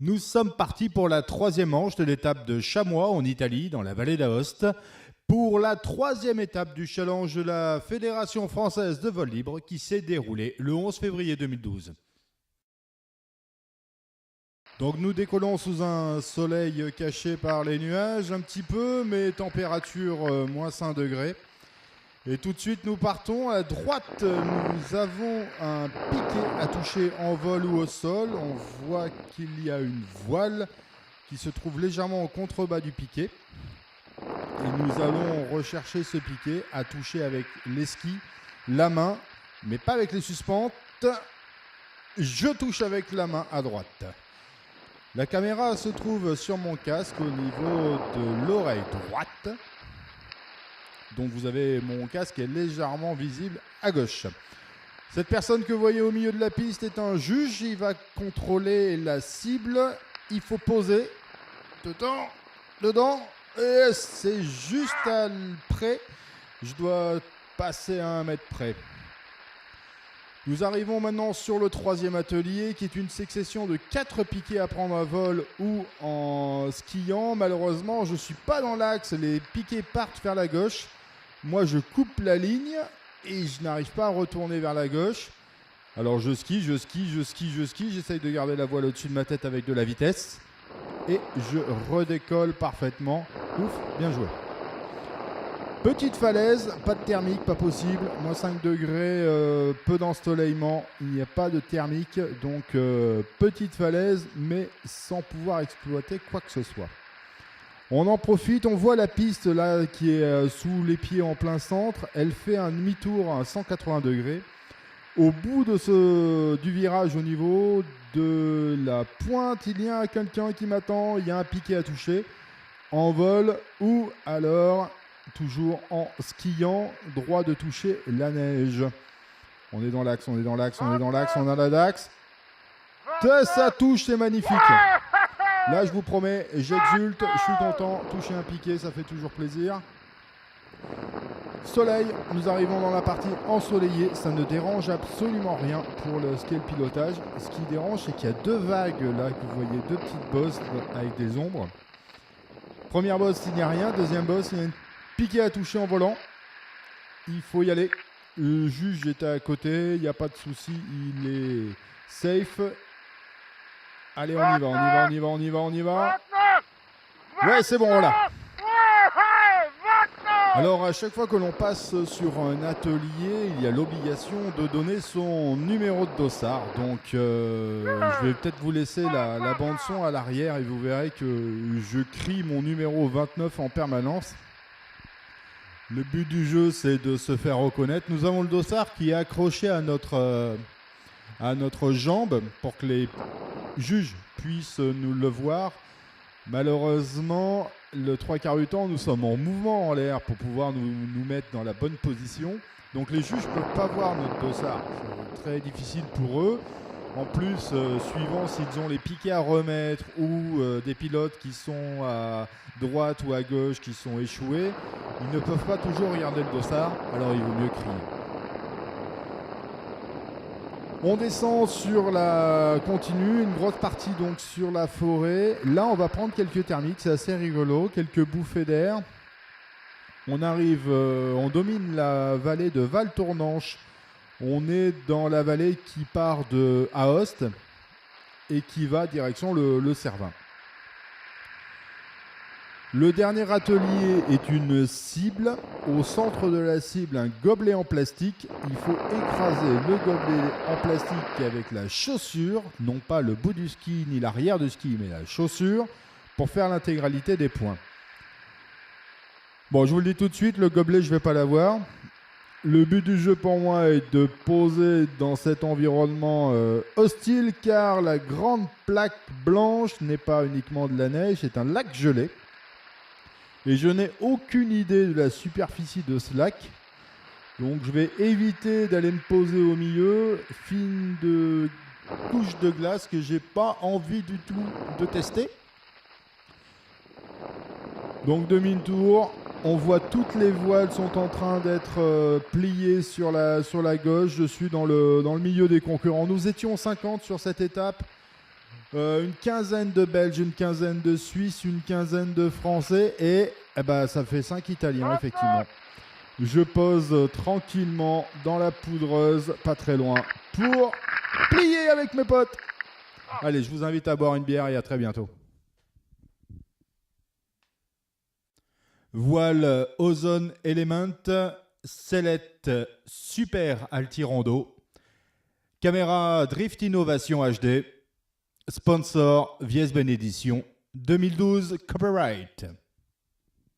Nous sommes partis pour la troisième manche de l'étape de Chamois en Italie, dans la vallée d'Aoste, pour la troisième étape du challenge de la Fédération française de vol libre qui s'est déroulée le 11 février 2012. Donc nous décollons sous un soleil caché par les nuages un petit peu, mais température moins 5 degrés. Et tout de suite nous partons. À droite, nous avons un piquet à toucher en vol ou au sol. On voit qu'il y a une voile qui se trouve légèrement au contrebas du piquet. Et nous allons rechercher ce piquet à toucher avec les skis, la main, mais pas avec les suspentes. Je touche avec la main à droite. La caméra se trouve sur mon casque au niveau de l'oreille droite. Donc vous avez mon casque est légèrement visible à gauche. Cette personne que vous voyez au milieu de la piste est un juge. Il va contrôler la cible. Il faut poser. Dedans. Et c'est juste à près. Je dois passer à 1 mètre près. Nous arrivons maintenant sur le troisième atelier qui est une succession de 4 piquets à prendre à vol ou en skiant. Malheureusement, je ne suis pas dans l'axe. Les piquets partent vers la gauche. Moi, je coupe la ligne et je n'arrive pas à retourner vers la gauche. Alors, je skie. J'essaye de garder la voile au-dessus de ma tête avec de la vitesse. Et je redécolle parfaitement. Ouf, bien joué. Petite falaise, pas de thermique, pas possible. Moins 5 degrés, peu d'ensoleillement. Il n'y a pas de thermique. Donc, petite falaise, mais sans pouvoir exploiter quoi que ce soit. On en profite, on voit la piste là qui est sous les pieds en plein centre. Elle fait un demi-tour à 180 degrés. Au bout du virage, au niveau de la pointe, il y a quelqu'un qui m'attend. Il y a un piquet à toucher en vol ou alors toujours en skiant, droit de toucher la neige. On est dans l'axe, on a la dax. Ça touche, c'est magnifique. Là, je vous promets, j'exulte, je suis content. Toucher un piquet, ça fait toujours plaisir. Soleil, nous arrivons dans la partie ensoleillée. Ça ne dérange absolument rien pour le ski et le pilotage. Ce qui dérange, c'est qu'il y a 2 vagues là, que vous voyez, 2 petites bosses avec des ombres. Première bosse, il n'y a rien. Deuxième bosse, il y a un piquet à toucher en volant. Il faut y aller. Le juge est à côté, il n'y a pas de souci, il est safe. Allez, on y va. Ouais, c'est bon, voilà. Alors, à chaque fois que l'on passe sur un atelier, il y a l'obligation de donner son numéro de dossard. Donc, je vais peut-être vous laisser la bande-son à l'arrière et vous verrez que je crie mon numéro 29 en permanence. Le but du jeu, c'est de se faire reconnaître. Nous avons le dossard qui est accroché à notre jambe pour que les juges puissent nous le voir. Malheureusement, le 3/4 du temps, nous sommes en mouvement en l'air pour pouvoir nous mettre dans la bonne position. Donc les juges ne peuvent pas voir notre dossard. C'est très difficile pour eux. En plus, suivant s'ils ont les piquets à remettre ou des pilotes qui sont à droite ou à gauche qui sont échoués, ils ne peuvent pas toujours regarder le dossard, alors il vaut mieux crier. On descend sur la continue, une grosse partie donc sur la forêt. Là, on va prendre quelques thermiques, c'est assez rigolo, quelques bouffées d'air. On arrive, on domine la vallée de Val-Tournanche. On est dans la vallée qui part de Aoste et qui va direction le Cervin. Le dernier atelier est une cible. Au centre de la cible, un gobelet en plastique. Il faut écraser le gobelet en plastique avec la chaussure, non pas le bout du ski ni l'arrière du ski, mais la chaussure, pour faire l'intégralité des points. Bon, je vous le dis tout de suite, le gobelet, je ne vais pas l'avoir. Le but du jeu pour moi est de poser dans cet environnement hostile, car la grande plaque blanche n'est pas uniquement de la neige, c'est un lac gelé. Et je n'ai aucune idée de la superficie de ce lac. Donc je vais éviter d'aller me poser au milieu, fine de couche de glace que j'ai pas envie du tout de tester. Donc demi-tour, on voit toutes les voiles sont en train d'être pliées sur la gauche. Je suis dans le milieu des concurrents. Nous étions 50 sur cette étape. une quinzaine de Belges, une quinzaine de Suisses, une quinzaine de Français et ça fait 5 Italiens effectivement. Je pose tranquillement dans la poudreuse, pas très loin, pour plier avec mes potes. Allez, je vous invite à boire une bière et à très bientôt. Voile Ozone Element, sellette Super Altirando, caméra Drift Innovation HD, sponsor Vies Benediction, 2012 copyright.